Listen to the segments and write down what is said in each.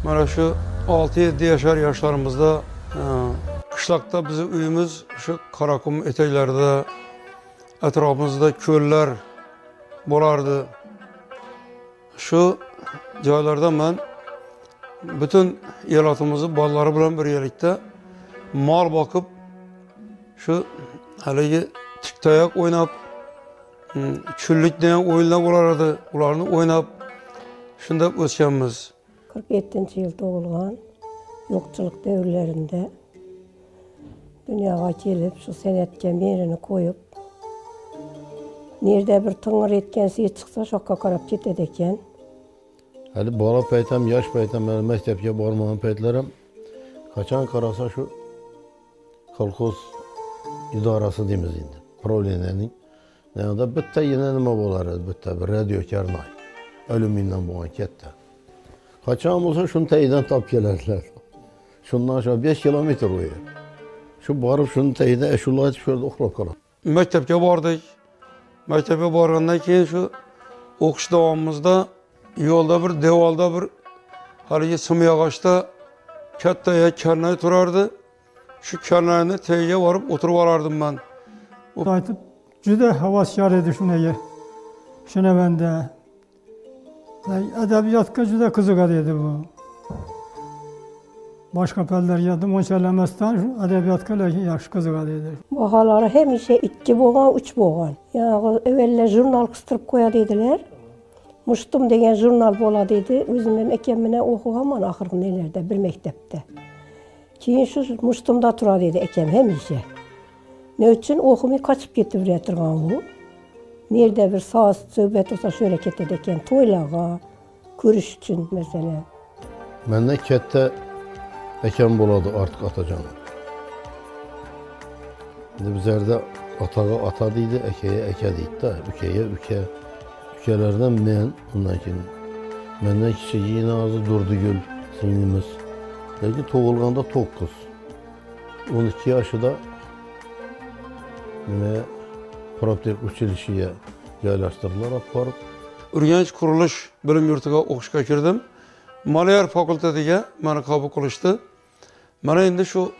Mana şu 6-7 yaşar yaşlarımızda kışlakta bizim uyumuz şu Karakum eteklerde, etrafımızda köller bolardı. Şu joylarda ben bütün elatımızı balları bilen bir yerlikte mal bakıp şu haligi tiktayak oynap, çüllük deyen oyunlar bolardı. Ularını oynap şunda o'sganmiz. 47-yıl doğulgan, yokçuluk dövrlerinde dünyaya gelip şu senetke merini koyup nerede bir tıngır etkensi çıksa şokka karab ketedi eken. Hali bala peytem, yaş peytem, benim mektepke barmağın peytlerim. Kaçan karasa şu kolkoz idarası deyimiz indi. Problemlerinin. Yani da bitta yine nima bolar, bitta bir radyo karnay. Ölümünden bu ankette. Kaçan olsa şunu teyiden tap gelerler. Şundan aşağı 5 kilometre oyu. Şu barıp şunu teyide eşullah etip şöyle okulap kalan. Mektepke bardık. Mektebe bargandan keyin şu okuş davamımızda yolda bir devalda bir haligi sımı ağaçta katta karnay turardı. Şu karnayını teyige varıp oturup alardım ben. Aytıp juda havaskar edi şunaya. Şuna bende. Edebiyatga juda qiziqar edi bu. Başka pellerge de monçalamasdan edebiyatga yaxshi qiziqar edi. Bahaları hemişe 2 boğan, 3 boğan. Yani evvelle jurnal kıstırıp koya dediler. Muştum degen jurnal bola dedi. Özümden ekemine okuğaman ahırgı nelerde bir mektepte. Keyin şu Muştumda tura dedi ekem hemişe. Ne için okumayı kaçıp getip üretirgan bu. Nerede bir saz, söhbet olsa şöyle ketedeken toylağa, görüş için mesela. Mende kette eken boladı artık atacağım. Şimdi bizlerde atağa ata deydi, ekeye eke deydi de, ükeye üke. Ükelerden men, ondan keyin. Menden kişi yine ağzı durdu gül, singlimiz. Belki toğulganda 9. 12 yaşında yine Proptek uçilişiye yerleştirdiler aparıp. Urganch qurilish bilim yurtiga o'qishga kirdim. Maliyer fakultetiga meni qabul qilishdi. Mana endi shu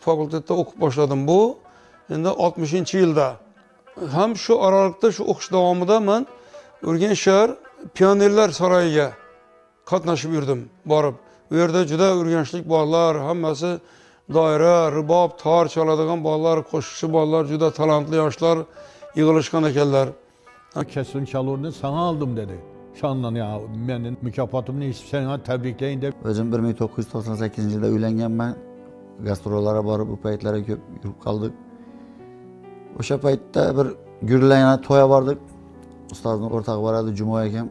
fakultetda o'qib boshladim. Bu endi 60-yilda. Ham shu aralıkta shu o'qish davomida men Urganch shahar Pionerlar saroyiga qatnashib yurdim, borib. Bu yerda juda urganchlik bolalar, hammasi doira, ribob, tor chaladigan bolalar, qo'shiqchi bolalar, juda talantli yoshlar yig'ilishgan ekanlar. Kesin çalurunu sana aldım dedi. Şanla ya benim mükafatımı sana tebrikleyin de. Özüm 1998 yılda uylangan ben. Gastrollara barıp bu paytlere köp yürüp kaldık. O'sha paytda bir gürlayana toya vardık. Ustazın ortağı vardı Cuma ekem.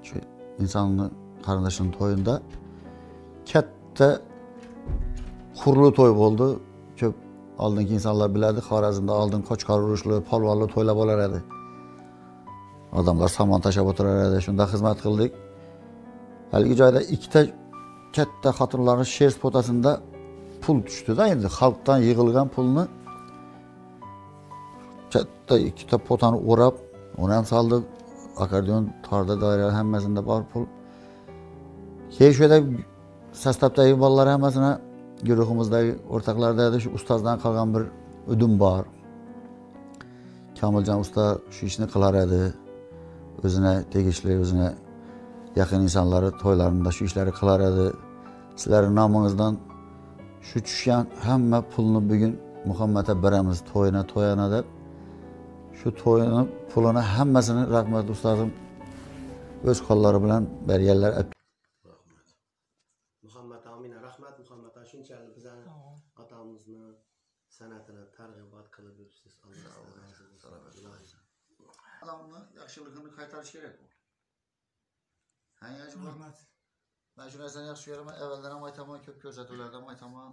Şu insanın kardeşinin toyunda. Katta kurulu toy oldu. Köp aldığınki insanlar bilerdi. Xorazmda aldın Qo'chqor urushli, polvonli to'ylar bo'lar edi. Adamlar saman tashab o'tirar edi. Shunda xizmat qildik. Haligi joyda ikkita katta xotinlarning she'r potasida pul tushdi-da endi xalqdan yig'ilgan pulni katta ikkita potani o'rab, uni ham soldik. Akordeon, torda, doira hammasida bor pul. Keyin shu yerda sostavdagi bolalar hammasini guruhimizdagi o'rtoqlarda shu ustozdan qolgan bir udim bor. Kamiljon usta shu ishni qilar edi. O'zine tegishli, o'zine yaqin insonlari to'ylarida shu ishlarni qilar edi. Sizlarning nomingizdan shu tushgan hamma pulni bugun Muhammadga beramiz, to'yina deb. Shu to'yini pulini hammasini rahmat ustozim o'z qo'llari bilan berganlar. Muhammad Amina rahmat. Muhammad shunchalik bizani otamizni san'atini targ'ibot qilib yuribsiz. Adamni yaxshiligini qaytarish kerak bu. Rahmat. Ben şu narsani yaxshi ko'raman. Avvaldan ham aytaman, ko'p ko'rsatuvlarda ham aytaman.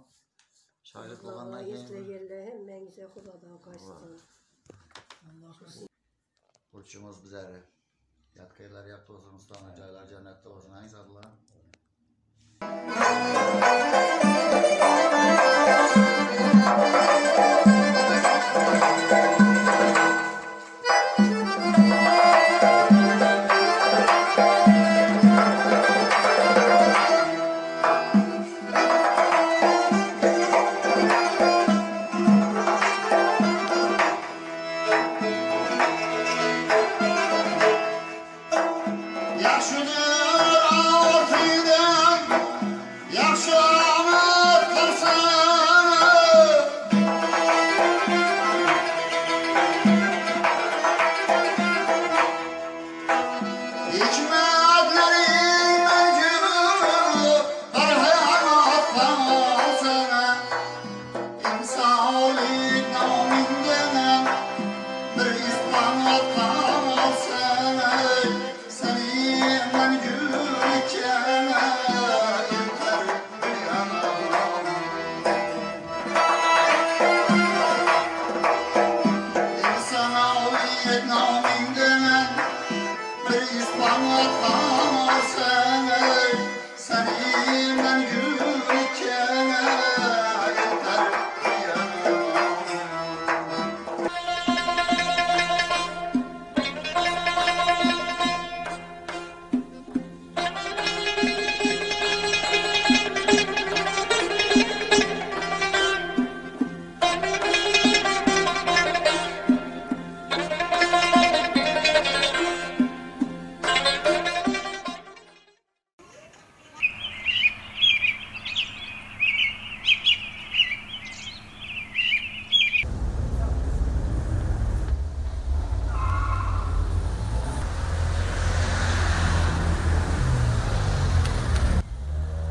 Shoir bo'lgandan keyin Eslaganlar hammangizga Xudodan qo'shsin. Qo'shimiz bizlari. Yatqaylar yaxshi bo'lsin, ustani joylari jannatda bo'lsin. Ayzadlar.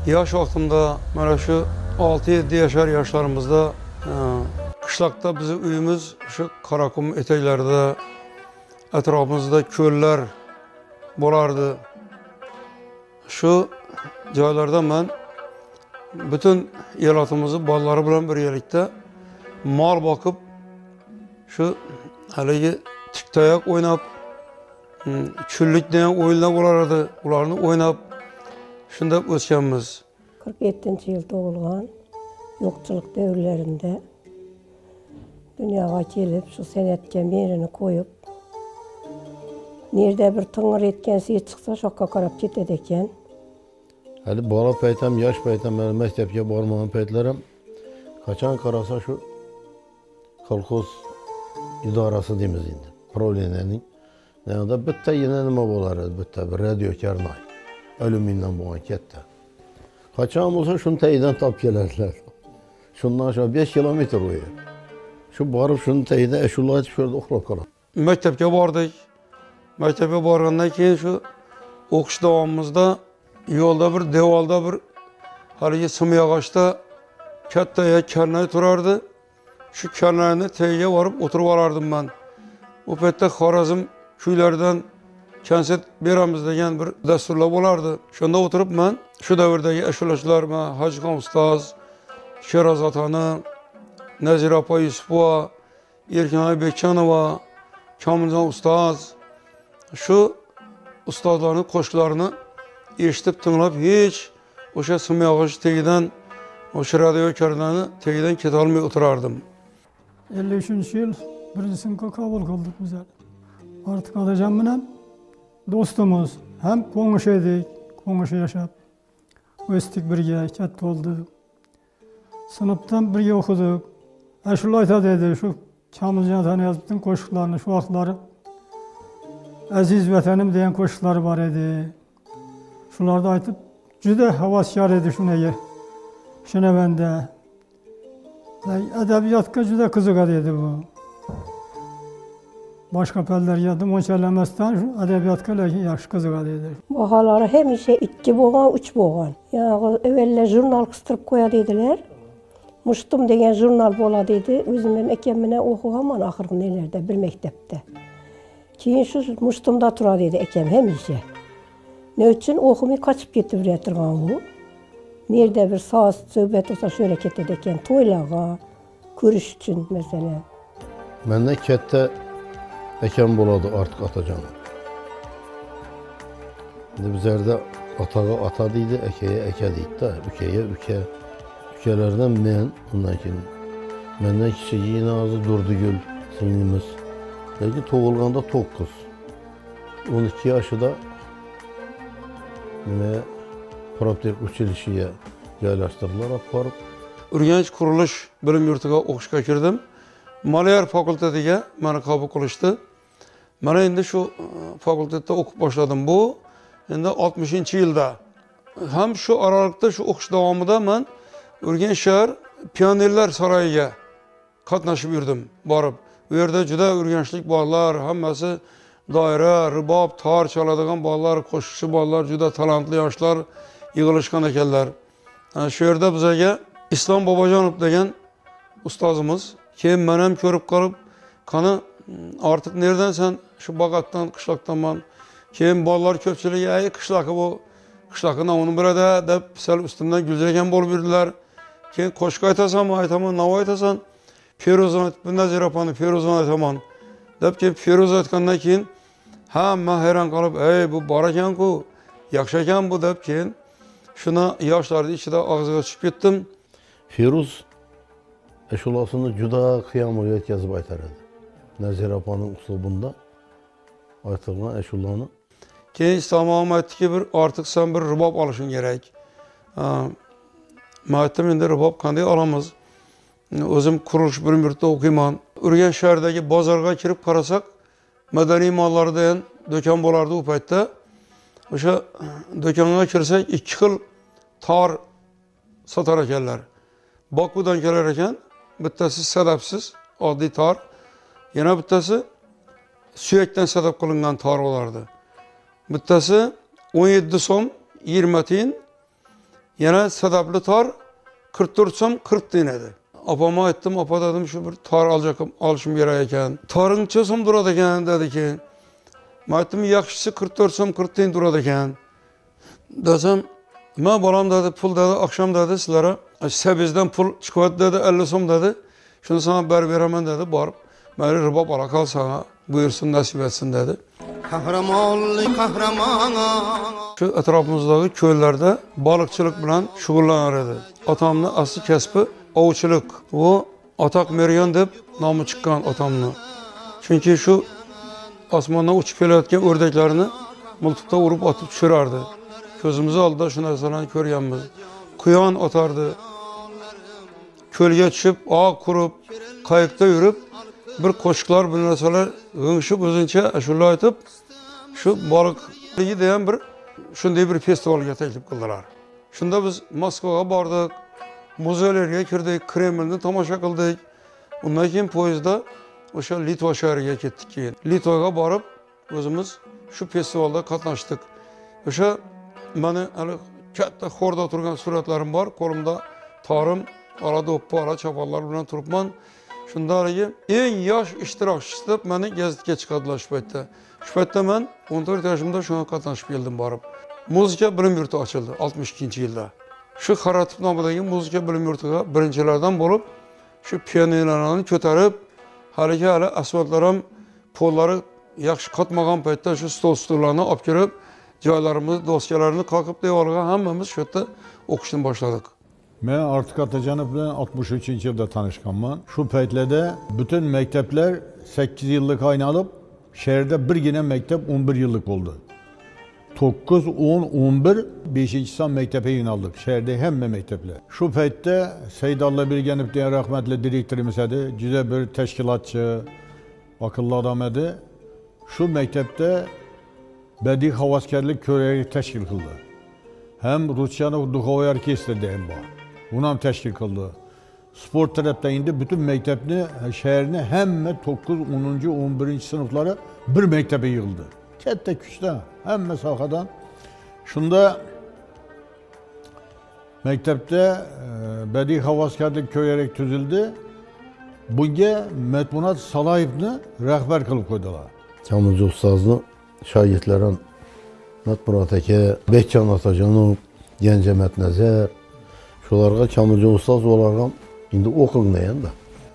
Yaş vaxtımda, mana şu 6-7 yaşar yaşlarımızda qışlaqda bizim uyumuz şu Karakum eteklərdə, ətrafımızda köllər bolardı. Şu joylarda mən bütün elatımızı balları bilan birlikdə mal bakıp şu haligi tiktayak oynab, küllük degan oyunlar bolardı. Ularni oynab shunda o'sganmiz. 47-yıl doğulgan, yokçuluk devirlerinde dünyaya gelip şu senetken birini koyup nerede bir tıngır etkensiye çıksa şokka karab ketedi eken. Hali bala paytam, yaş paytam, ben mektepke barmağın paytlarım. Kaçan karasa şu kolxoz idarası deyimiz indi. Problemenin. Yani da bitta yine nima bolar, bitta bir radyo karnay. Alüminyumdan boğan ketdi. Kaçan olsa şunu teyiden tap gelerler. Şundan aşağı 5 kilometre oyu. Şu barıp şunu teyide eşullah etip şöyle oxlap kalan. Mektepke bardık. Mektepke bargandan keyin şu o'qish davomimizda yo'lda bir devalda bir haligi simyog'ochda katta karnay turardi. Şu karnayni tagiga borib o'tirib olardim men. O paytda Xorazm kuylardan konsert beramiz degan bir dasturlar bo'lardi. Shunda o'tirib men shu davrdagi ashulachilar, Hojixon ustoz, Sherazod xonim, Nazira opa Yusupova, Erkinay Bekchanova, Komiljon ustoz, şu ustozlarning qo'shiqlarini eshitib tinglab hech o'sha simyog'och tagidan, o'sha radio karnayni tagidan keta olmay o'tirardim. 53 yıl birinci sınıfa kabul kıldık bize. Artık alacağım bilen dostumuz. Hem konuş edik, konuş yaşap. Östik birge, katta olduk. Sınıftan birge okuduk. Şunu ayta dedi, şu Kamiljon tanıyaz bütün koşuklarını, şu vaxtları. Aziz vətənim deyen koşukları var idi. Şunlarda aytıp, cüde havaskar idi şunaya. Şuna bende. Edebiyatka cüde kızıqa dedi bu. Başka pellər yadım, onçələməsdən edebiyatka yaxşı kızıqa dedi. Bahaları hemişe 2 boğan, 3 boğan. Yani evvelle jurnal kıstırıp koya dediler. Muştum degen jurnal bola dedi. Özümün ekemine okuğaman ahırgı nelerde, bir mektepte. Keyin şu Muştumda tura dedi ekem hemişe. Ne için okumay kaçıp getip üretirgan bu. Nerede bir saz, söhbet olsa şöyle ketedeken toylağa, görüş için mesela. Mende kette eken boladı artık atacağım. Şimdi bizlerde atağa ata deydi, ekeye eke deydi de, ükeye üke. Ükelerden men, ondan keyin. Menden kişi yine azı Durdugül singlimiz. Belki toğulganda 9. 12 yaşında yine Proptek uçilişiye yerleştirdiler aparıp. Urganch qurilish bilim yurtiga o'qishga kirdim. Maliar fakultetiga meni qabul qilishdi. Mana endi shu fakultetda o'qib boshladim. Bu endi 60-yilda. Ham shu aralıkta shu o'qish davomida men Urganch shahar Pionerlar saroyiga qatnashib yurdim, borib. Bu yerda juda urganchlik bolalar, hammasi doira, rubob, tor chaladigan bolalar, qo'shiqchi bolalar, juda talantli yoshlar yig'ilishgan ekanlar. Shu yerda bizga Islom Bobojonov degan ustozimiz keyin men ham ko'rib qolib, qani artık nereden sen şu Bagat'tan, qishloqdanman. Keyin bolalar ko'pchiligi, "Ay qishloqi bu, qishloqni namini birada" deb sal ustimdan guldirgan bo'lib yurdilar. Keyin qo'shiq aytasanmi, aytaman, navo aytasan, Feruzani aytib, Nazira opani Feruzani aytaman deb kelib Feruz aytgandan keyin hamma hayron qolib, "Ey bu bor ekan-ku, yaxshi ekan bu" deb keyin shuni yoshlarning ichida og'ziga tushib ketdim. Feruz eşulasını juda kıyamoq yetkazib aytar edi. Nazira opaning uslubunda aytilgan eşularni. Keyin Islom aytdiki, bir artık sen bir rubob olishing kerak. Men aytdim, endi rubob qanday olamiz? O'zim qurilish bilim yurtida o'qiyman. Urganch shahridagi bozorga kirib qarasak, madaniy mollar degan do'kon bo'lardi u paytda. O'sha do'konga kirsak, 2 xil tor sotar ekanlar. Bakudan kelar ekan, bittasi sadafsiz, oddiy tor, yana bittasi suyakdan sadaf qilingan tor bo'lardi. Bittasi 17 so'm 20 tiyin, Yana sadaplı tar 44 so'm 40 tiyin edi. Apama aytdim, apa dedim şu bir tar alışım gerek ekan. Tarın necha so'm turadi ekan dedi ki. Men aytdim, yaxshisi 44 so'm 40 tiyin turadi ekan. Desem, men bolam dedi, pul dedi, akşam dedi sizlere sebizden pul çıkıvat dedi, 50 so'm dedi. Şunu sana beraman dedi, barıp meni ribop ala kal sana, buyursun nasip etsin dedi. Kahramonlik kahramona. Şu etrafımızdaki köylerde balıkçılık bilen şugullanır edi. Atamın asli kesbi ovçılık. O Atak Meryan deb nomi çıkan atamni. Çünkü şu osmondan uçup kelayotgan ördeklerini miltiqda urib atıp tushirardi. Ko'zimiz oldida shu narsalarni ko'rganmiz. Quyon otardi. Ko'lga tushib, oq qurib, qayiqda yurib, bir qo'shiqlar bir narsalar g'ingshib o'zincha ashula aytib, şu balıklığı degan bir shunday bir festivalga taklif qildilar. Shunda biz Moskvaga bordik, muzeylarga kirdik, Kremlni tomosha qildik. Undan keyin poyezdda o'sha Litva shahriga ketdik keyin. Litvaga borib o'zimiz shu festivalda qatnashdik. O'sha meni hali katta xorda turgan suratlarim bor, qo'limda torim, orada o'ppa, ara chapallar bilan turibman. Shunda haligi eng yosh ishtirokchisi deb meni gazetga chiqadilar shu paytda. Shu paytda men 14 yoshimda shunga qatnashib keldim borib. Muzika bilim yurti ochildi 62-yilda. Shu Xaratov nomidagi muzika bilim yurtiga birinchilardan bo'lib, shu pianinolarni ko'tarib, hali asfaltlar ham pollari yaxshi qotmagan paytda shu stol-stullarni olib kirib, joylarimiz, doskalarni qoqib devoriga hammamiz shu yerda o'qishni boshladik. Ben Artık Atacanov bilan 63 yılda tanışkanman. Şu paytlarda bütün mektepler 8 yıllık aynalıp şehirde birgine mektep 11 yıllık oldu. 9, 10, 11, 5. san mektebe yöneldik. Şehirde hemme mektepler. Şu paytda Seydal'la Birgenip diye rahmetli direktörümüz idi. Güzel bir teşkilatçı, akıllı adam idi. Şu mektepte bedi havaskerlik köreği teşkil kıldı. Hem Rusya'nın Duhovoy Orkestri deyim var. Bunu hem teşkil kıldı. Spor tarafta indi bütün mektepni, şehirni hemme 9, 10, 11. sınıfları bir mektebe yığıldı. Kette küçte, hemme sakadan. Şunda mektepte bedi havaskerlik köyerek tüzüldü. Bunga Metmunat Salayevni rehber kılıp koydular. Kamilci Ustaz'ın şagirdlerin Metmunat Eke, Bekcan Atacanov, Gence Metnezer, şularga Kamilci Ustaz olarga indi okuynayan da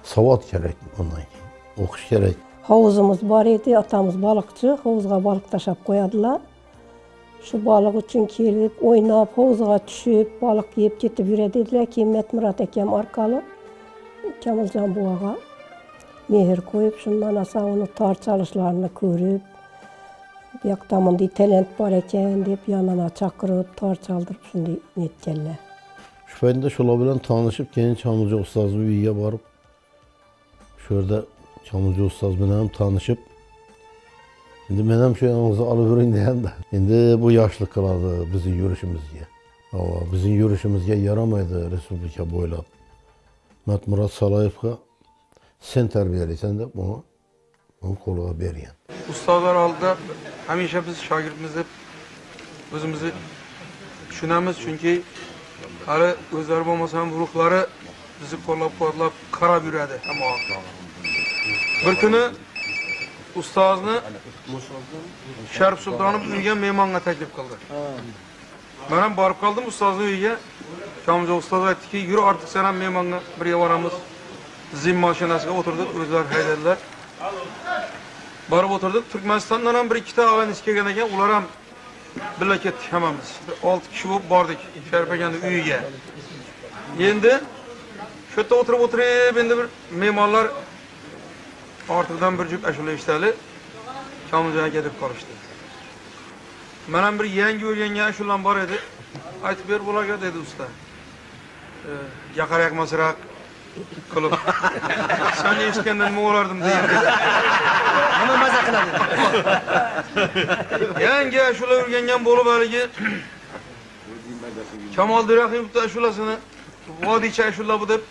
savat gerek ondan keyin, okuş gerek. Havuzumuz var idi, atamız balıkçı, havuzga balık taşap koyadılar. Şu balık için kelip, oynap, havuzga düşüp, balık yiyip ketip yürediler ki Metmurat Ekem arkalı Kamilcan buaga mehir koyup, şundan asa onu tar çalışlarını körüp, bir yaktamın diye talent var eken deyip yanına çakırıp, tar çaldırıp şunday netkenler. Şu payında şola bilen tanışıp keyin Kamilci Ustaz üyüye barıp şurada Kamilci Ustaz bilen tanışıp şimdi men hem şu yanınıza alıverin deyen de şimdi bu yaşlı kıladı bizim yürüyüşümüzge. Ama bizim yürüyüşümüzge yaramaydı Respublika boylap. Metmurat Salayev'ga sen terbiyeliysen de bunu koluğa beriyen. Ustalar aldı, hamisha biz shogirdimiz deb o'zimizni tushunamiz, chunki hali o'zlari bo'lmasa ham ruhlari bizni qo'llab-quvvatlab qarab yuradi hamma. Bir kuni ustozni Sharif Sultonov uyiga mehmonga taklif qildi. Men ham borib qoldim ustozni uyiga. Kamiljon ustoz aytdiki, "Yur artık sen ham mehmonga birga boramiz." Zim mashinasiga o'tirdik, o'zlari haydadilar. Borib o'tirdik. Turkmanistondan ham bir ikkita og'ayni kelgan ekan, ular ham birga ketdik hammamiz. 6 kishi bo'lib bordik Sharif akanning uyiga. Endi shu yerda o'tirib endi bir mehmonlar ortiqdan bir jup ashula eshitali Kamiljon aka deb qolishdi. Men ham bir yangi o'rgangan ashulam bor edi. Aytib ber bularga dedi usta. Yaqar yaqmasroq qilib. Sen eshitgandan nima bo'lardim degan. Nima maza qiladi? Yangi ashula o'rgangan bo'lib haligi Kamol Dirahimovning ashulasini vodiycha ashula bu deb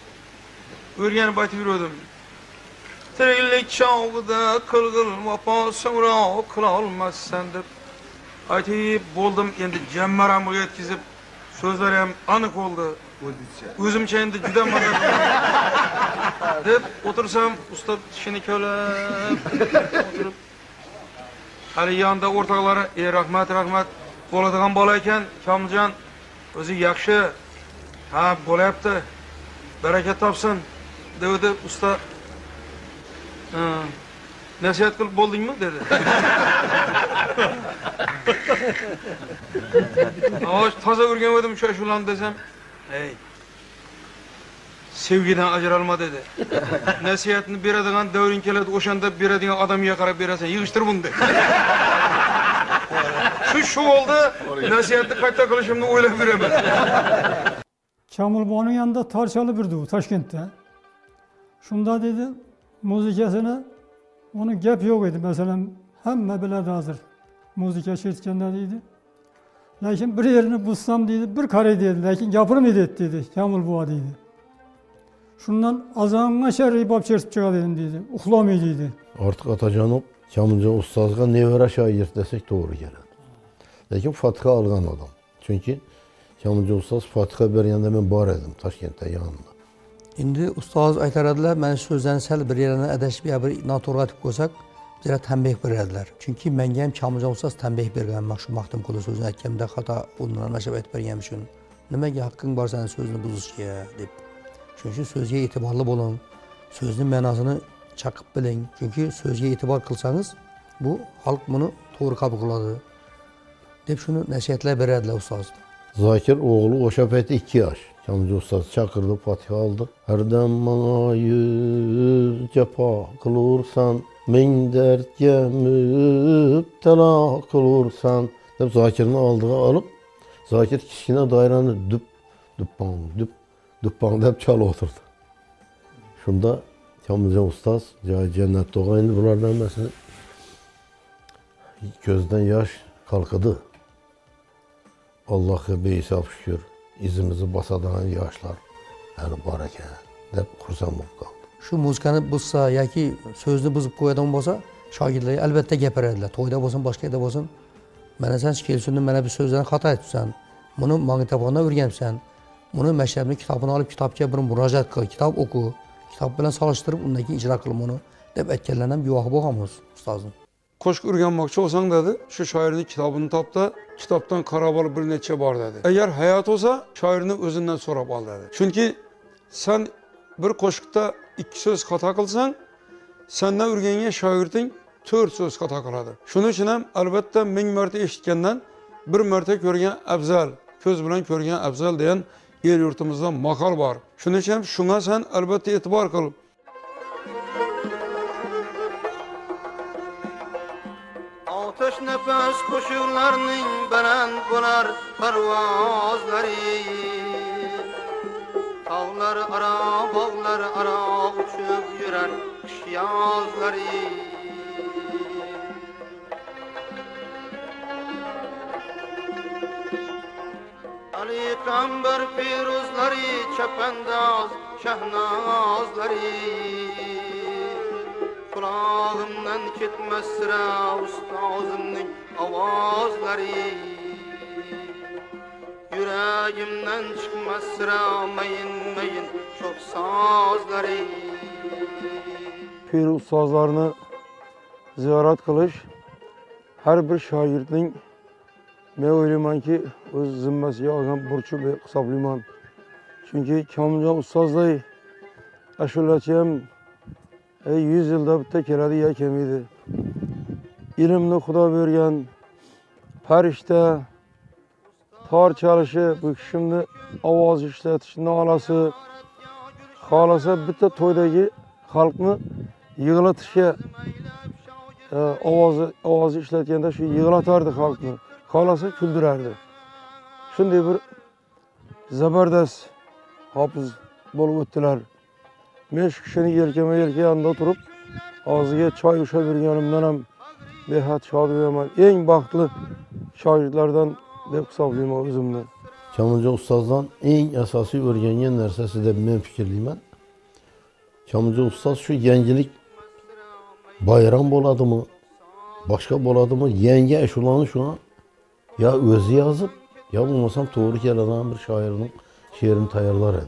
o'rganib aytib yurdim. Tiriklik chog'ida qilg'il vafo so'roq qila olmassan deb aytib bo'ldim. Endi jammaramga yetkazib Sözleri hem anık oldu. Özümçe endi juda mazza deb otursam usta ishini ko'lab o'tirib hali yanında o'rtoqlari rahmat rahmat bo'ladigan bola ekan Kamiljon o'zi yaxshi ha bo'lyapti baraka topsin dedi usta nasihat qilib bo'ldingmi dedi. Toza o'rganmadim shularni desam ey sevgiden ajralma dedi. Nasihatini beradigan davring keladi, o'shanda beradigan odamga qarab berasan, yig'ishtir buni dedi. Shu oldu, nasihatni qayta qilishimni o'ylab yuraman. Kamilboning yanında tarçalı birdi u Toshkentda. Shunda dedi, muzikasini onun gap yo'q edi. Masalan, hamma biladi hozir. Muzika eshitganda deydi. Lekin bir yerini bulsam deydi, bir qaray dedi. Lekin gapirmaydi dedi, Kamil buva deydi. Shundan azonga sharri bop chertib chiqadi deydi. Uxlamaydi deydi. Artık Atacanov Kamiljon ustozga nevara shoir desek to'g'ri keladi. Lekin Fotiha olgan odam. Chunki Kamiljon ustoz Fotiha berganda men bor edim Toshkentda yonida. Endi ustoz aytaradilar, mana shu so'zlarni sal bir yerini adashib yo bir noto'g'ri aytib qo'ysak, bizlar tanbeh beradilar. Chunki menga ham Kamiljon ustoz tanbeh bergan, mana shu maqtum qilib so'zni aytganimda xato o'rnalashib aytib berganim uchun. Nimaga haqqing bor seni so'zni buzishga deb. Shuning uchun so'zga e'tiborli bo'ling, so'zning ma'nosini chaqib biling. Chunki so'zga e'tibor qilsangiz, bu xalq buni to'g'ri qabul qiladi deb shuni nasihatlar beradilar ustoz. Zakir oğlu o'sha paytda 2 yosh. Kamiljon ustoz chaqirdi, Fotiha oldi. Hardam menga yuz jafo qilursan, ming dardga mubtalo qilursan deb Zakirni oldiga olib, Zakir kichkina doirani duppang deb chalib o'tirdi. Shunda Kamiljon ustoz joyi jannatda o'g'ayni bulardan emasmi? Ko'zdan yosh qalqidi. Allah'a beysab şükür izimizi basadigan yoshlar hali bor ekan deb xursand bo'lib qoldi. Shu muzikani buzsa yoki so'zni buzib qo'yadigan bo'lsa, shogirdlarga albatta gapiradilar. To'yda bo'lsin, boshqa yerda bo'lsin. Mana sen kelishunda mana bu so'zlarni xato aytibsan. Buni magnitofondan o'rganibsan. Buni mashabni kitobini olib kitobga bir murojaat qil, kitob o'qi, kitob bilan solishtirib undan keyin ijro qil buni deb aytganlardan ham guvohi bo'lganmiz ustozim. Qo'shiq o'rganmoqchi bo'lsang dedi, shu shoirning kitobini topda, kitobdan qarab olib bir necha bor dedi. Agar hayot bo'lsa, shoirni o'zidan so'rab ol dedi. Chunki sen bir qo'shiqda 2 so'z xato qilsang, sendan o'rgangan shoirding 4 so'z xato qiladi. Shuning uchun ham albatta 1000 marta eshitgandan bir marta ko'rgan afzal, ko'z bilan ko'rgan afzal degan el yurtimizda maqol bor. Shuning uchun ham shunga sen albatta e'tibor qil. Ateş nefes koşularının baland bo'lar parvozlari Tağlar ara, bağlar ara uçup yurar kış yazları Ali Kamber firuzları çapandaz şahnazları Kulağımdan gitmez sıra ustazımın avazları Yüreğimden çıkmaz sıra mayın çok sazları Pir ustozlarni ziyorat qilish har bir shogirdning men o'ylaymanki o'z zimmasiga olgan burchi deb hisoblayman. Chunki Kamiljon ustozday ashulachi ham 100 yılda bitta keladi ya kelmaydi. Ilmni Xudo bergan farishta tor chalishi, bu kishimni ovoz ishlatish nolasi, xolasa bitta to'ydagi xalqni yig'latishga ovozi ishlatganda shu yig'latardi xalqni, xolasa kuldirardi. Shunday bir zabardast hofiz bo'lib o'tdilar. Men shu kishini yelkama yelka yanında turib, og'ziga choy ushlab berganimdan ham behad shodiman. Eng baxtli shogirdlardan deb hisoblayman o'zimni. Kamiljon ustozdan eng asosiy o'rgangan narsasi deb men fikrlayman. Kamiljon ustoz shu yangilik bayram bo'ladimi, boshqa bo'ladimi, yangi ashulani shuna ya o'zi yozib, Ya bulmasam doğru kelenen bir şairin şiirini tayarlar edi.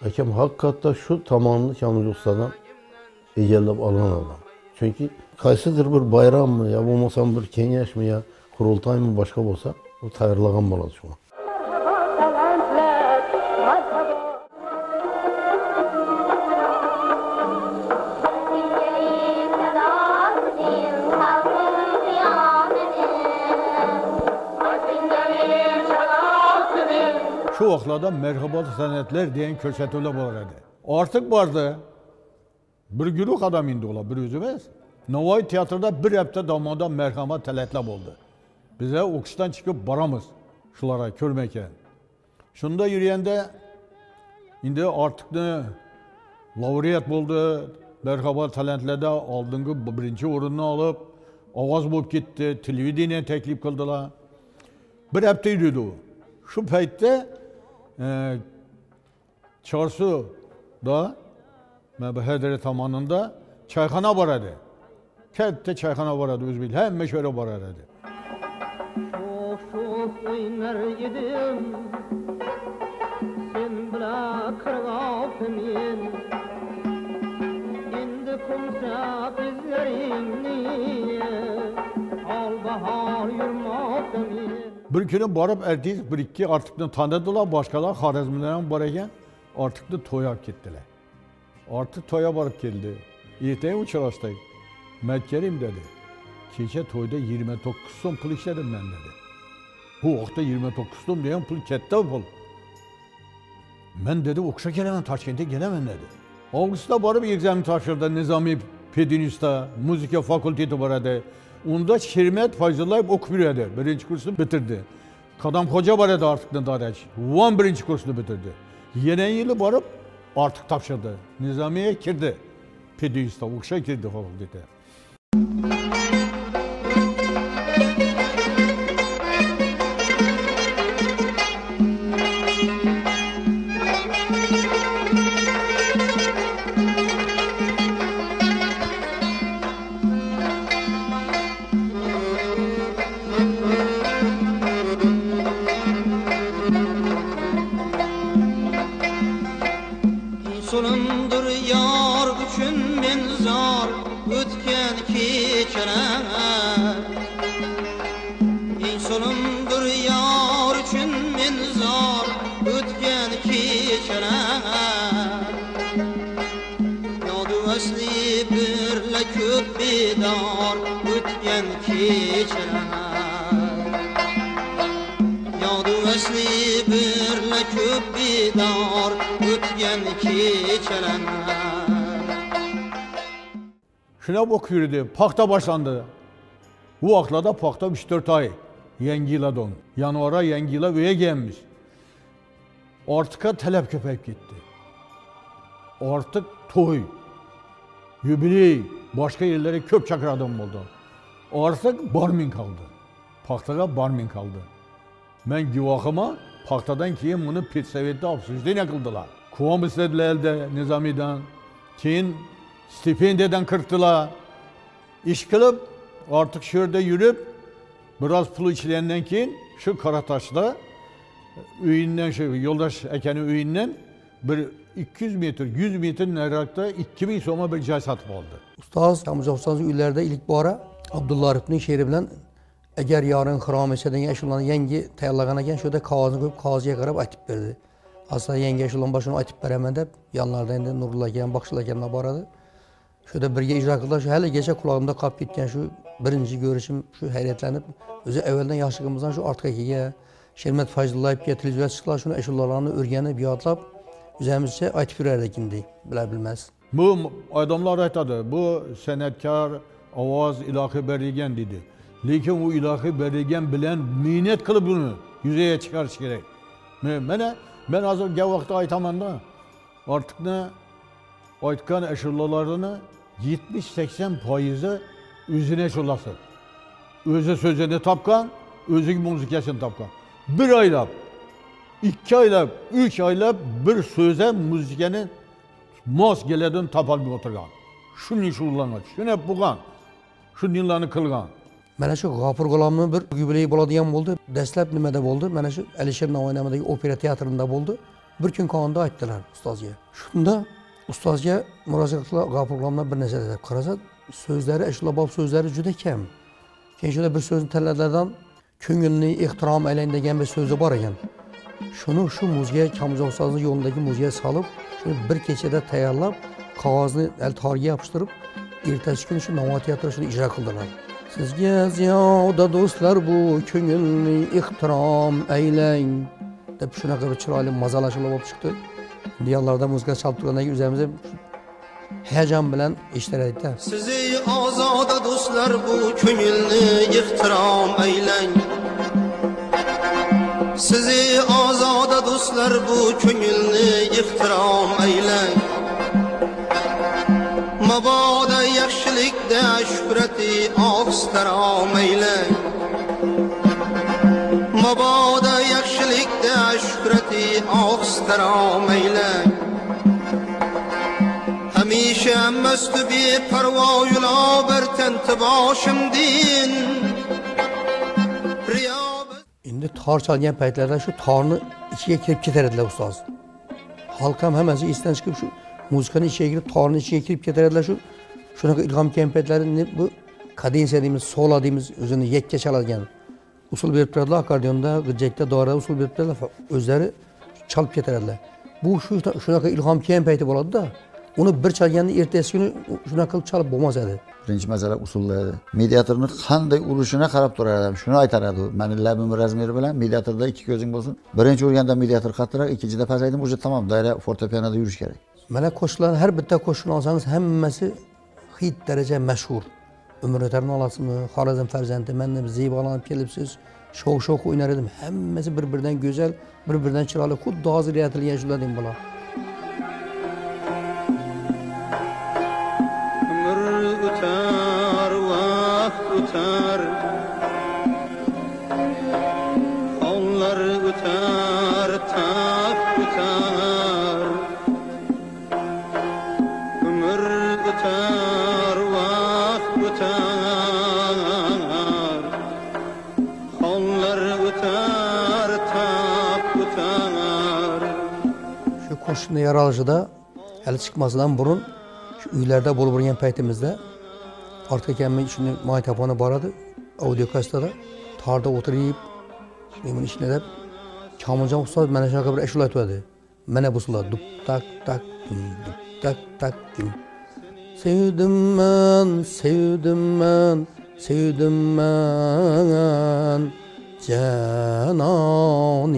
Ekem hakikaten şu tamamını Kamil Usta'dan egellep alan adam. Çünkü kaysıdır bir bayram mı ya bulmasam bir kengeş mi ya kurultay mı başka olsa o tayarlagan boladı şu an. Şu vaxtlarda Merhabalı Sənətlər deyən körsətələr var idi. Artıq vardı. Bir güruh adam indi ola, bir özümüz. Novay Teatrda bir həftə damada mərhamat tələtlab oldu. Bizə okusdan çıxıb baramız şulara körməkə. Şunda yürüyəndə indi artıq ne laureat oldu. Merhabalı Talentlərdə aldığını birinci orununu alıp avaz bulup gitti. Televizyona teklif kıldılar. Bir həftə yürüdü o. Şu peytte Çarsu'da Mebhedere tamanında çayxana var idi. Kentde çayxana var idi özbil. Hem meşhur var idi. Şof oynar yedim sen bila kırgafımın indi kumsa bizlerini al bahar yurmafımın. Bir günü barıp ertesi bir iki artık tanıdılar başkalar Harizmlerden barayken artık da toya gittiler. Artık toya barıp geldi. İrteye uçurastık. Medkerim dedi. Keçe toyda 29 son pul işledim ben dedi. Bu vakti 29 son diyen pul kette pul. Ben dedi okuşa gelemem Taşkent'e gelemem dedi. Ağustos'ta barıp egzamin taşırdı Nizami Pedinista, Müzika Fakülteti vardı. Onda Şirmet Fayzullah okumuyordu. Birinci kursunu bitirdi. Kadam Hoca vardı artık ne daha hiç. 11. kursunu bitirdi. Yenen yılı varıp artık tapşırdı. Nizamiye girdi. Pedinista, okuşa girdi fakültete. Solumdur yar üçün men zar ötken keçeler. Solumdur yar üçün men zar ötken keçeler. Yadı asli birle köp bedar ötken keçeler. Yadı asli birle köp bedar ötken keçeler. Şuna bakıyordu, pakta başlandı. Bu vaxtlarda pakta 3-4 ay yengila don. Yanvara yengila öye gelmiş. Artıka talep köpek gitti. Artık toy, jubiley, başka yerlere köp çakır adam oldu. Artık barmin kaldı. Paktaga barmin kaldı. Ben givakıma paktadan keyin bunu Petsevet'te absüzde kıldılar. Kuvam istediler elde Nizami'den. Keyin stipendiyeden kırktılar. İş kılıp artık şurada yürüp biraz pul içlerinden keyin şu Karataş'ta üyünden şu yoldaş Eken'in üyünden bir 200 metre 100 metre nerakta 2000 soma bir cay satıp aldı. Ustaz Kamil Ustaz'ın üylerde ilk bu ara Abdullah Arif'nin şiiri bilen eğer yarın kıram etseden eşulanı yengi tayarlagana gen şöyle kağızını koyup kağızıya karab açıp verdi. Aslında yenge eşulan başını açıp veremedi de yanlardan indi Nurullah gen bakışla genine baradı. Şöyle birge icra kıldılar. Şu hele gece kulağımda kap gitken şu birinci görüşüm şu hayretlenip özü evvelden yaşlığımızdan şu artık ekiye Şermet Fayzullah ipiye televizyona çıktılar. Şunu eşularını örgenip yadlap üzerimizce açıp yürerdik indi. Bile bilmez. Bu adamlar aytadı. Bu senetkar avaz ilahi berligen dedi. Lekin o ilahi berligen bilen minnet kılıp bunu yüzeye çıkarış gerek. Ben hazır gel vakti aytamam da artık ne aytkan eşullalarını 70-80% özüne eşullası. Özü sözünü tapkan, özü müzikasını tapkan. Bir aylap, 2 aylap, 3 aylap bir söze müzikanı mos geledin tapalmay oturgan. Şunu şuurlangan, şunu hep bugan, şu dinlerini kılgan. Mana shu G'afur G'ulomning bir yubileyi bo'ladigan bo'ldi. Dastlab nimada bo'ldi? Mana shu Alisher Navoiy nomidagi opera teatrida bo'ldi. Bir kun qonda aytdilar ustozga. Shunda ustozga murojaat qilib G'afur G'ulomdan bir narsa deb qarasa, so'zlari, ashula bob so'zlari juda kam. Keyin shunda bir so'zni tanladilardan ko'ngilni ehtirom aylang degan bir so'zi bor ekan. Shuni shu muzga, Kamoljon ustozning yo'lidagi muzga solib, shuni bir kechada tayyorlab, qog'ozni torga yopishtirib, ertasi kuni shu Navoiy teatrida shuni ijro qildilar. Sizga ziyoda do'stlar bu ko'ngilni ehtirom aylang deb shunaqa bir chiroyli mazalashib olib chiqdi. Diyorlarda muzika chalib turgandan o'zimizga heyecan bilan eshitilaydi. Sizi ozoda do'stlar bu ko'ngilni ehtirom aylang. Sizi ozoda do'stlar bu ko'ngilni ehtirom aylang. Mabodo yaxshilikda shuhrati oxtarom aylang. Mabodo yaxshilikda shuhrati oxtarom aylang. Hamisha mastubi parvo yo'lo bir tanti boshim din. Endi tor chalgan paytlarda shu torni ichiga kirib ketar edilar ustoz. Xalq ham hammasi esdan chiqib shu muzikani ichiga kirib, torni ichiga kirib ketar edilar. Shunaqa ilhom kelgan paytlarida bu kadensiya deymiz, solo deymiz, o'zini yakka chaladigan. Usul berib turadilar, akordeonda, g'ijjakda, dorada usul berib turadilar, o'zlari chalib ketar edilar. Bu shunaqa ilhom kelgan payti bo'ladi-da. Uni bir chalganda ertasi kuni shunaqa qilib chalib bo'lmas edi. Birinchi masala usulda edi. Mediatorni qanday urishini qarab turar edim. Shuni aytar edi. Meni labim razmeri bilan mediatorda ikki ko'zing bo'lsin. Birinchi urganda mediator qattiqroq, ikkinchida pasaydim, уже tamom, daira fortepianoda yurish kerak. Mana qo'shiqlarning har bitta qo'shiqni olsangiz, hammasi hit daraja mashhur. Umr o'tarni olasizmi? Xorazm farzandi, meni zebolanib kelibsiz. Sho'x o'ynar edim. Hammasi bir-biridan go'zal, bir-biridan chiroyli, xuddi hozir yaratilgan shular deb bo'lar. O'tar, vaqt o'tar. Onlar o'tar, taq o'tar. Umr o'tar, vaqt o'tar. Onlar o'tar, taq o'tar. Shu qo'shiqni yaralishida hali chiqmasidan burun shu uylarda bo'lib turgan paytimizda ortga kelmay shuni maytaponi bor edi, audio kasetada torda o'tirib, men ishlab Kamoljon ustoz mana shunaqa bir ashula aytadi. Mana bu so'zlar dup tak tak dum dup tak tak dum. Sevdim men, sevdim men, sevdim men janonim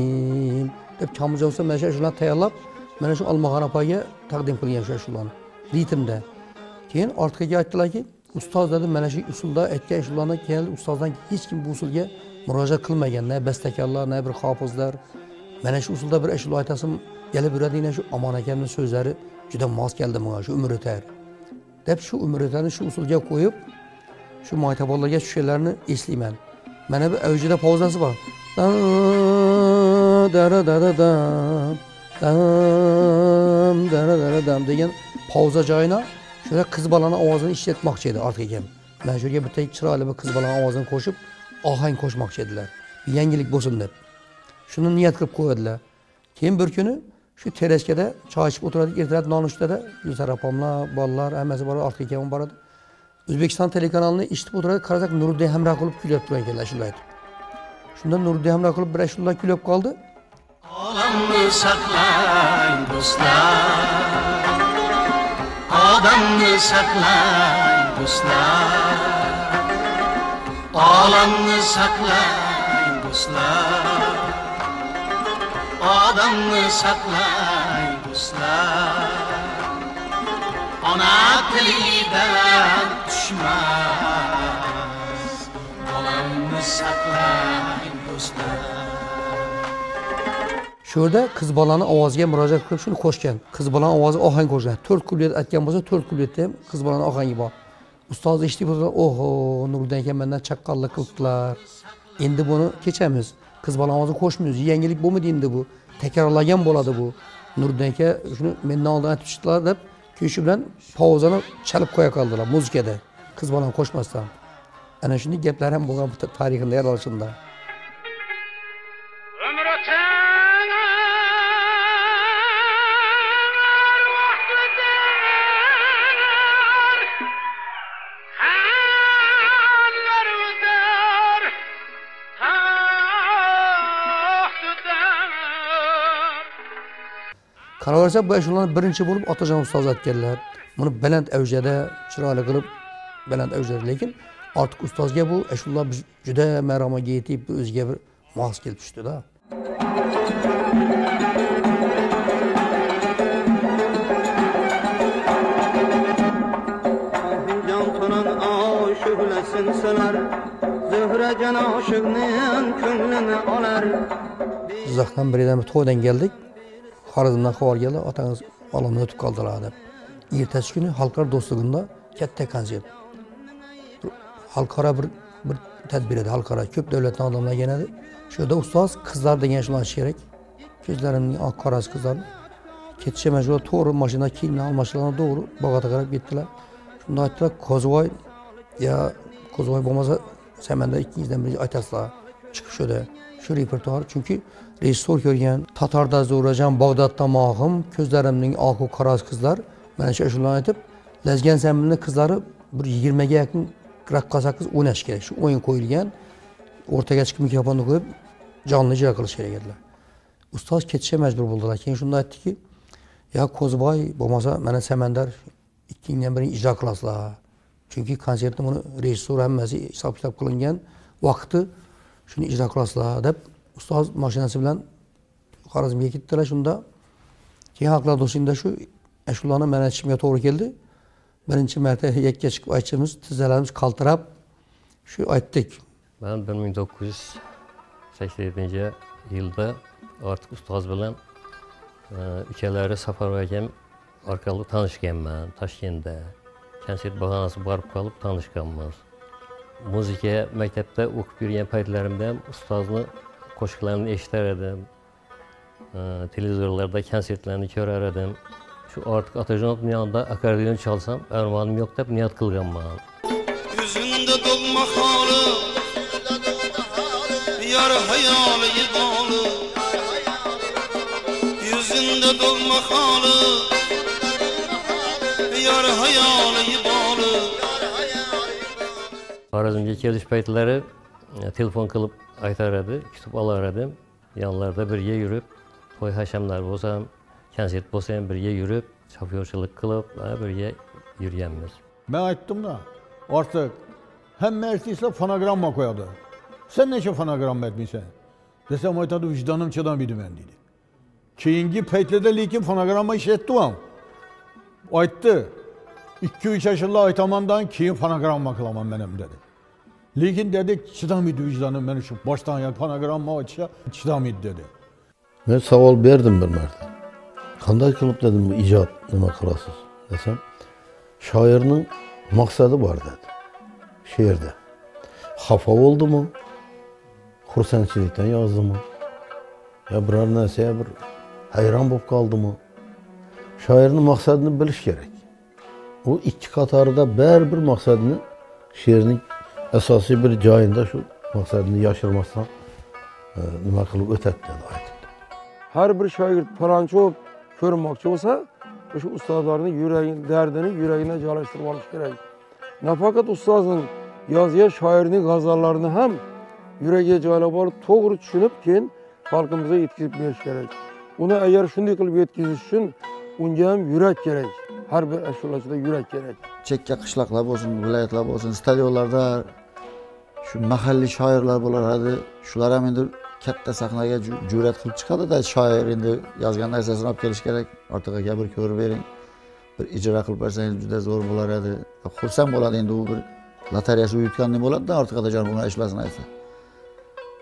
deb Kamoljon ustoz mana shu ashularni tayyorlab, mana shu Almaxon opaga taqdim qilgan shu ashularni ritmda. Keyin ortgaga aytdilarki, ustoz dedi, mana shu usulda aytgan shularni keldi, ustozdan hech kim bu usulga murojaat qilmagan, na bastakorlar, na bir hofizlar. Mana shu usulda bir ashula aytasim, kelib yuradigan shu Amon akamning so'zlari juda mos keldi menga, shu umr o'tar. Deb shu umr o'tarni shu usulga qo'yib, shu maytabollarga shu she'rlarni eslayman. Mana bu avjida pauzasi bor. Dam degan pauza joyini shuna qiz bolaning ovozini ishlatmoqchi edi ortgaga. Men shunga bitta chiroyli bir qiz bolaning ovozini qo'shib, ohang qo'shmoqchi edilar. Yangilik bo'lsin deb. Shuni niyat qilib qo'yadilar. Keyin bir kuni shu tereskada choy ichib o'tirdik, ertalab nonushtada Gulsara opamlar, bolalar hammasi bor, ortga kelib boradi. O'zbekiston telekanalini eshitib o'tiradi, qarasak Nuriddin Hamroqulov kuylab turgan ekanlar shunday aytib. Shunda Nuriddin Hamroqulov bir ashula kuylab qoldi. Olamni saqlang do'stlar. Odamni saqlang do'stlar. Olamni saqlang do'stlar. Odamni saqlang do'stlar. Ona tilidan tushmas. Olamni saqlang do'stlar. Shurda qiz bolani ovoziga murojaat qilib shuni qo'shgan. Qiz bolani ovozi ohang qo'shgan. 4 kupliyat aytgan bo'lsa 4 kupliyatda ham qiz bolani ohangi bor. Ustoz eshitib o'tirib, "Oho, Nuriddin aka mendan chaqqonlik qilibdilar. Endi buni kechamiz. Qiz bola ovozini qo'shmaymiz. Yangilik bo'lmadi endi bu. Takrorlagan bo'ladi bu." Nuriddin aka shuni mendan oldin aytib chiqdilar deb, keyin shu bilan pauzani chalib qo'ya qoldilar muzikada. Qiz bolani qo'shmasdan. Ana shunday gaplar ham bo'lgan bu tarixida yer olishunda. Qaraversa bu ashulani birinchi bo'lib Otajon ustoz aytganlar. Buni baland avjada chiroyli qilib baland avjada, lekin ortiq ustozga bu ashulalar juda maromaga yetib o'ziga bir mos kelib tushdi-da. Yantanan aşıqlasın salar, zöhrəcan aşıqның könlünü alar. Jizzaxdan bir yerdan to'ydan keldik. Xorazmdan xabar keldi, otangiz olamdan o'tib qoldilar deb. Ertasi kuni xalqaro do'stligida katta konsert. Xalqaro bir tadbir edi, xalqaro ko'p davlatdan odamlar keladi. Shu yerda ustoz qizlar degan shular kerak. Ko'zlarimning oq qorasi qizlar. Ketishga majbur to'g'ri mashina kiyimni almashtirib to'g'ri bog'ga qarab ketdilar. Shunda aytdilar, Kozvoy bo'lmasa Samanda ikkingizdan biri aytasizlar. Chiqib shu repertuar, chunki rejissor ko'rgan Tatarda zo'rajan Bag'dodda mohim, ko'zlarimning oq qorasi qizlar. Mana shu ashulani aytib, Lazgan Sambilni qizlari bir 20 ga yaqin raqqosa qiz o'ynash kerak. Shu o'yin qo'yilgan, o'rtaga chiqib mikrofonni qo'yib jonli ijro qilish kerak edilar. Ustoz ketishga majbur bo'ldilar. Keyin shunda aytdiki, "Ya Kozboy bo'lmasa mana Samandar ikkingdan birini ijro qilasizlar. Chunki konsertni buni rejissor hammasi hisob-kitob qilingan vaqti shuni ijro qilasizlar" deb ustoz mashinasi bilan Xorazmga ketdilar. Shunda keyin xalqlar do'stingda shu ashulani men aytishimga to'g'ri keldi. Birinchi marta yakka chiqib aytishimiz, tizzalarimiz qaltirab shu aytdik. Ben 1987-yilda artıq ustoz bilan ikkalari Safarov akam orqali tanishganman. Toshkentda konsert bahonasi borib qolib tanishganmiz. Muzika maktabda o'qib yurgan paytlarimda ham ustozni qo'shiqlarini eshitar edim. Televizorlarda konsertlarni ko'rar edim. Shu ortiq Otajonovning yonida akordeon chalsam, armonim yo'q deb niyat qilganman. Yüzünde dolma halı, yar hayali yıbalı. Yüzünde dolma halı, yar hayali yıbalı. Xorazmga kelish paytlari telefon qilib aytar edi, kutib olar edim. Yanlarida birga yurib, to'y hashamlar bo'lsa ham, konsert bo'lsa ham birga yurib, shofyorchilik qilib, birga yurganmiz. Ben aytdim da artık hem artistler fonogramma koyadı. Sen neçe fonogramma etmişsin? Desem aytadı vicdanım çıdamaydı ben dedi. Keyingi peytlede lekin fonogramma iş etti o. Ayttı. 2-3 yaşında aytamandan keyin fonogramma kılamam benim dedi. Lekin dedik çıdamaydı vicdanım beni şu baştan ya fonogramma açsa çıdamaydı dedi. Ben savol berdim bir marta. Qanday qilib dedim bu ijod nima qilasiz desam, shoirning maqsadi bor dedi. She'rda. Xafa bo'ldimi? Xursandchilikdan yozdimi? Ya biror narsaga bir hayron bo'lib qoldimi? Shoirning maqsadini bilish kerak. U ikki qatorida bir maqsadni she'rning asosiy bir joyida shu maqsadni yashirmasdan nima qilib o'tadi dedi aytib. Her bir şair parançı olup görünmekçi olsa, şu ustalarının derdini yüreğine çalıştırmalı gerek. Nafakat ustazın yazıya şairinin gazallarını hem yüreğe cayla bağlı doğru düşünüp keyin halkımıza yetkizip veriş gerek. Onu eğer şunu kılıp yetkiziş için onca hem yürek gerek. Her bir aşılaçıda yürek gerek. Chekka qishloqlar bo'lsin, viloyatlar bo'lsin, stadionlarda shu mahalliy shoirlar bo'lardi. Shular ham endi katta sahnaga jur'at qilib chiqadi-da, shoir endi yozgan narsasini olib kelish kerak. Ortiq aka bir ko'rib bering. Bir ijro qilib bersangiz juda zo'r bo'lar edi. Xursand bo'ladi endi u bir lotereyasi uyutgandek bo'ladi-da, Ortiq akajon buni ishlasini aytsa.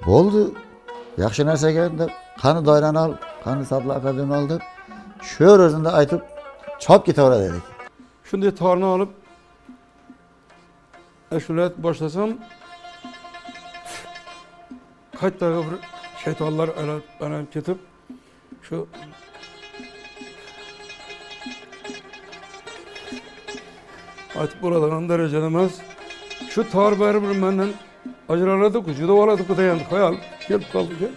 Bo'ldi. Yaxshi narsa ekan deb, qani doirani ol, qani Sabla akademiyani ol deb shu o'zida aytib chop ketaveradi edik. Shunday torni olib ashula boshlasam qaytaga bir shaytonlar aylanib ketib shu aytib bo'ladigan darajada emas, Şu tar bir menden ajraladık, juda oladık dayandı hayal. Gelip kaldık ya.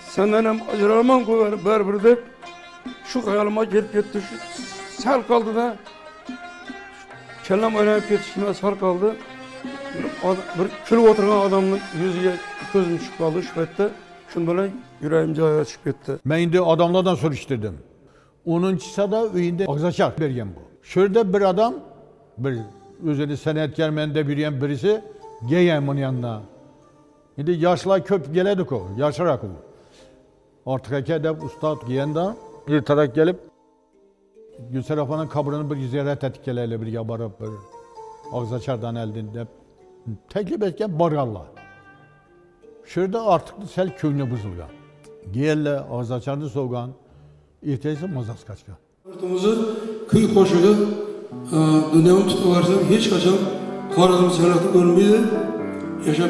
Senden hem ajralamam koyar bir de şu hayalıma gelip gitti. Şu sel kaldı da kellem oynayıp yetişkime sel kaldı. Bir külüp oturgan adamın yüzüge gözüm çıkıp kaldı şu bette. Şundan dolayı yüreğim cayaya çıkıp gitti. Ben indi adamlardan soruşturdum. Onun da öyünde ağzaçak bergen bu. Şurada bir adam, bir özünü senetkar mende biriyen birisi geyen bunun yanına. Şimdi yaşlar köp geledik o, yaşarak o. Artık edip ustad giyenden irtarak gelip Gülser Afan'ın kabrını bir ziyaret ettik geleyle bir yabarıp bir ağzaçardan eldinde teklif etken bararlar. Şurada artık sel köyüne buzulgan. Giyelle ağzaçarını soğugan, ihtiyacı mazas kaçkan. Ortamızı köy koşuğu, dünyamı tutuvarsam hiç kaçan Karadımız hayatı görmeydi. Yaşam.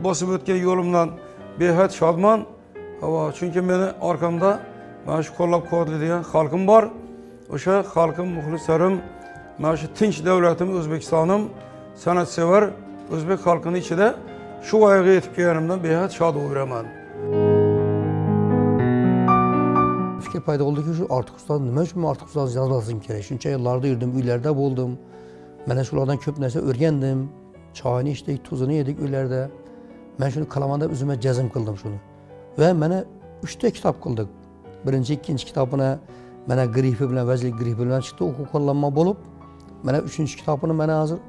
Basıp ötken yolumdan behat şadman. Çünkü beni arkamda ben şu kollab kuvvetli halkım var. O'sha halkım, muxlislarim, ben şu tinch devletim, O'zbekistonum, sanatsevar O'zbek halkının içinde şu ayağa yetip kelganimdan behat şad bo'laman. Fikir payda oldu ki şu artık ustad nima uchun artık ustad yazmasım kerak. Shuncha yillarda yurdim, uylarda bo'ldim. Mana shulardan ko'p narsa o'rgandim. Choyini ichdik, tuzini yedik uylarda. Ben şunu kalamanda üzüme cezim kıldım şunu. Ve bana 3 kitap kıldık. Birinci, ikinci kitabına bana grifi bilen, vazirlik grifi bilen çıktı. Oku kullanma bulup, bana 3. kitabını bana hazır.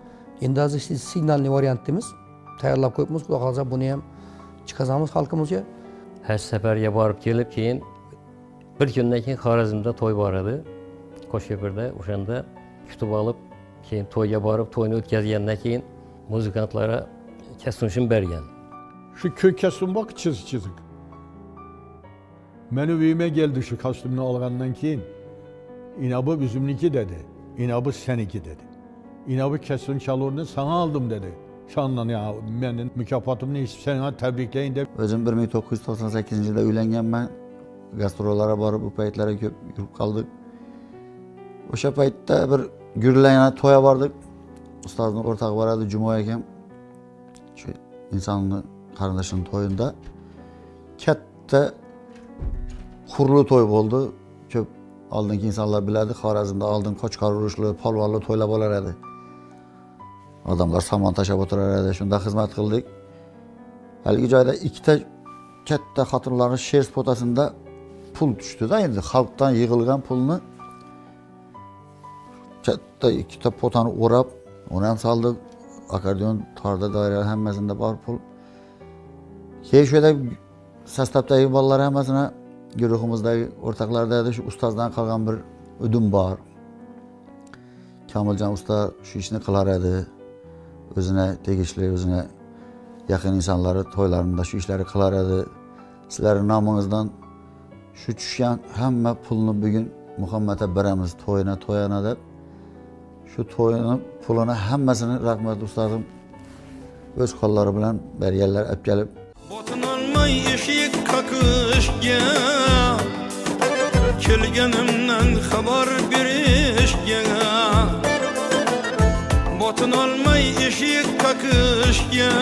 Endi hazır signalli variantimiz. Tayyorlab koyupmiz. Xudo kalsa bunu hem çıkazamız halkımızga. Her seferge barıp gelip keyin bir kundan keyin Xorazmda to'y bor edi. Qo'shko'pirda o'shanda kutib olib, keyin to'yga borib, to'yni o'tkazgandan keyin muzikantlarga kastunshim bergan. Şu köy kesim bak çizik. Benim evime geldi şu kostümünü algandan keyin. İnabı bizimniki dedi. İnabı seninki dedi. İnabı kesin çalorunu sana aldım dedi. Şanla ya benim mükafatımı hiç sana tebrikleyin de. Özüm 1998 yılda uylangan ben. Gastrollara barıp bu paytlara köp yürüp kaldık. O'sha paytda bir gürlayana toya vardık. Ustazın ortağı vardı Cuma ekan. Şu insanın kardeşinin toyunda katta kurulu toy oldu. Köp aldınki insanlar biladi. Xorazmda aldın Qo'chqor urushli, polvonli to'ylar bo'lar edi. Adamlar saman tashab o'tirar edi. Shunda xizmat qildik. Haligi joyda ikkita katta xotinlarning sher potasida pul tushdi-da endi xalqdan yig'ilgan pulni katta ikkita potani o'rab, uni ham soldik. Akordeon, torda, doira hammasida bor pul. Keyin shu yerda sostavdagi bolalar hammasini guruhimizdagi o'rtoqlarda edi, shu ustozdan qolgan bir udim bor. Kamiljon usta shu ishni qilar edi. O'zine tegishli, o'zine yaqin insonlari to'ylarida shu ishlarni qilar edi. Sizlarning nomingizdan shu tushgan hamma pulni bugun Muhammadga beramiz, to'yana deb. Shu to'yini pulini hammasini rahmat ustozim o'z qo'llari bilan berganlar, olib kelib. Botinolmay eshik qaqishga kelganimdan xabar berishga botin olmay eshik qoqishga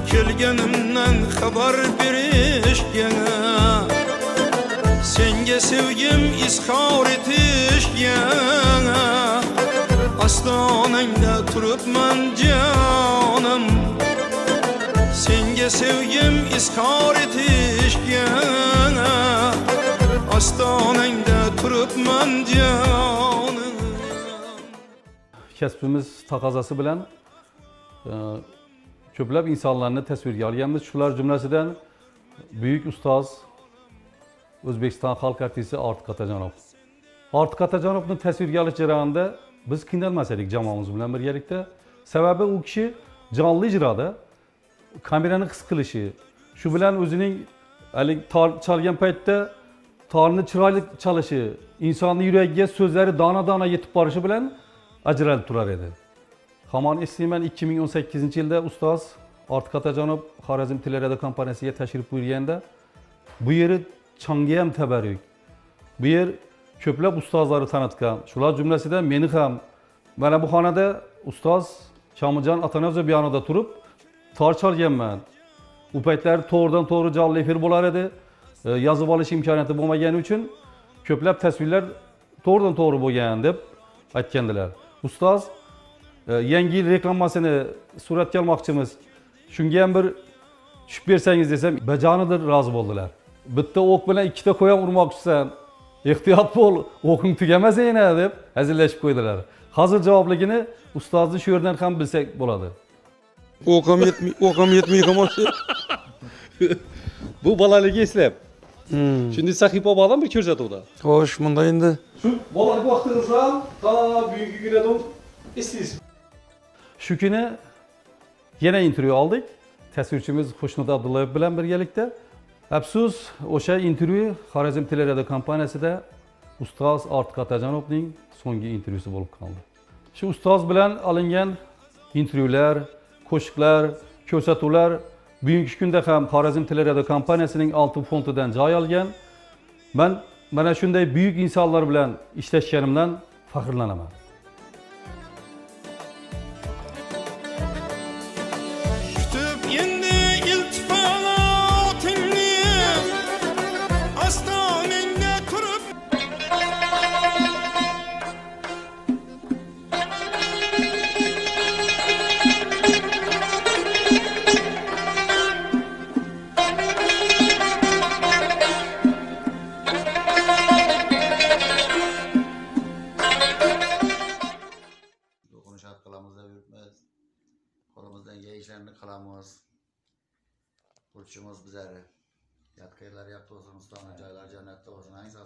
kelganimdan xabar berishga senga sevgim izhor etishga ostonangda turibman jonim senga sevgim izhor etishga ostonangda turibman jonim. Kasbimiz taqozosi bilan ko'plab insonlarni tasvirga olganmiz. Shular jumlasidan buyuk ustoz O'zbekiston xalq artisti Ortiq Otajonov. Ortiq Otajonovni tasvirga olish jarayonida biz qiynalmas edik jamoamiz bilan birgalikda. Sababi u kishi jonli ijroda kamerani his qilishi, shu bilan o'zining chalgan paytda torni chiroyli chalishi, insonning yuragiga so'zlari dona-dona yetib borishi bilan ajralib turar edi. Hamon eslayman 2018-yilda ustoz Ortiq Otajonov Xorazm teleradio kompaniyasiga tashrif buyurganda bu yeri changga ham tabarruk. Bu yer ko'plab ustozlarni tanitgan. Shular jumlasidan meni ham mana bu xonada ustoz Shomiljon Atanazov yonida turib tor chalganman. U paytlar to'g'ridan-to'g'ri jonli efir bo'lar edi. Yozib olish imkoniyati bo'lmagani uchun ko'plab tasvirlar to'g'ridan-to'g'ri bo'lgan deb aytgandilar. Ustoz yangi yil reklamasini suratga olmoqchimiz. Shunga ham bir tushib bersangiz desam, bajonidir rozi bo'ldilar. Bitta o'q bilan ikkita qo'y ham urmoqchisan. Ehtiyot bo'l, o'qing tugamas yana deb hazillashib qo'ydilar. Hozir javobligini ustozni shu yerdan ham bilsak bo'ladi. O'qim yetmay qolmoqchi. Bu bolaligi eslab. Shunday sahifa bo'lgan bir ko'rsatuvda. Xo'sh, bunda endi shu bolalik vaqtingizdan ta bugungi kunga eslaysiz. Shu kuni yana intervyu oldik. Tasvirchimiz Xushnud Abdullayev bilan birgalikda. Afsus, o'sha intervyu Xorazm teleradio kompaniyasida ustoz Ortiq Otajonovning so'nggi intervyusi bo'lib qoldi. Shu ustoz bilan olingan intervyular, qo'shiqlar, ko'rsatuvlar bugungi kunda ham Xorazm teleradio kompaniyasining oltin fondidan joy olgan. Men mana shunday buyuk insonlar bilan ishlashganimdan faxrlanaman. Qo'limizdan kelgan ishlarni qilamiz. Burchimiz bizlari. Yatqaylar yaxshi bo'lsin, ustoning joylari jannatda bo'lsin. Angizlar.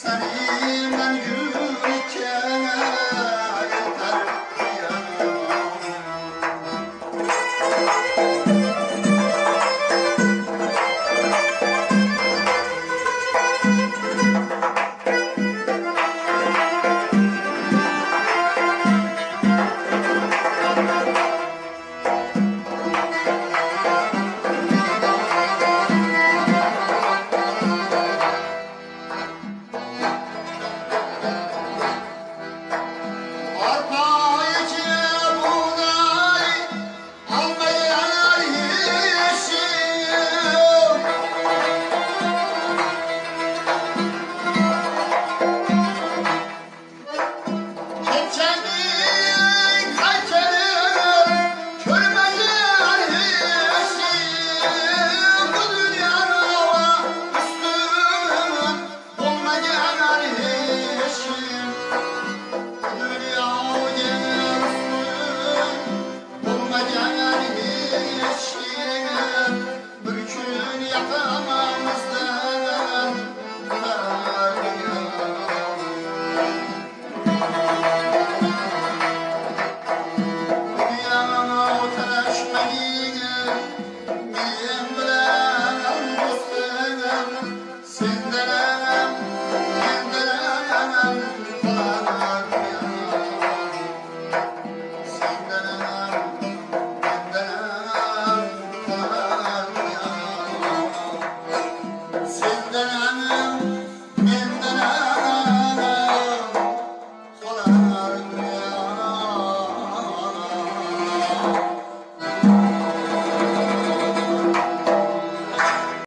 Sen